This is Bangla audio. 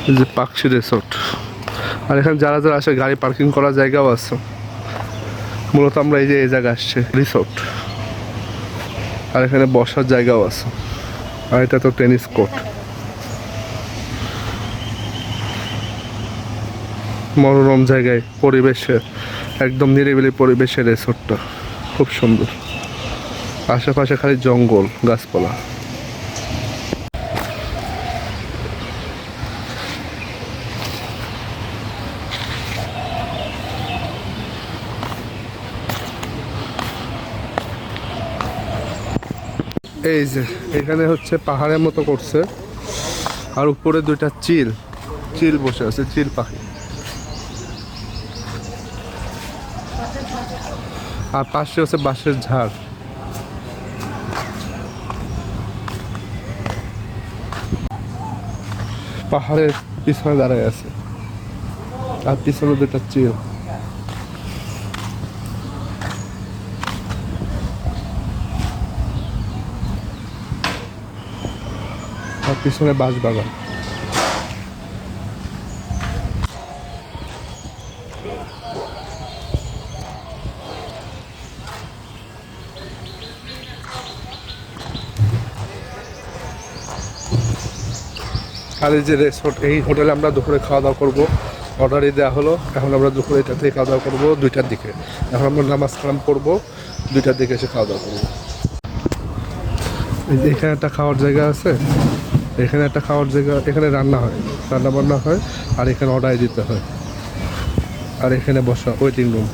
এই যে পাখি রিসোর্ট। আর এখানে যারা যারা আসে গাড়ি পার্কিং করার জায়গাও আছে। মূলত আমরা এই যে এই জায়গায় আসছে রিসোর্ট, আর এখানে বসার জায়গাও আছে। আর এটা তো টেনিস কোর্ট। মনোরম জায়গায় পরিবেশে, একদম নিরিবিলি পরিবেশের রিসোর্টটা খুব সুন্দর। আশেপাশে খালি জঙ্গল গাছপালা। এই যে এখানে হচ্ছে পাহাড়ের মতো করছে, আর উপরে দুইটা চিল চিল বসে আছে, চিল পাখি। আর পাশে হচ্ছে বাঁশের ঝাড়। পাহাড়ের পিছনে দাঁড়ায় আছে, আর পিছনে দুইটা চিল। আর পিছনে বাঁশ বাগান। আর এই যে রিসোর্ট, এই হোটেলে আমরা দুপুরে খাওয়া দাওয়া করবো। অর্ডারই দেওয়া হলো, এখন আমরা দুপুরে এটা থেকে খাওয়া দাওয়া করবো 2টার দিকে। এখন আমরা নামাজ কালাম করবো, 2টার দিকে এসে খাওয়া দাওয়া করবো। এই যে এখানে একটা খাওয়ার জায়গা আছে, এখানে একটা খাওয়ার জায়গা, এখানে রান্না হয়, রান্না বান্না হয়, আর এখানে অর্ডার দিতে হয়। আর এখানে বসা ওয়েটিং রুম।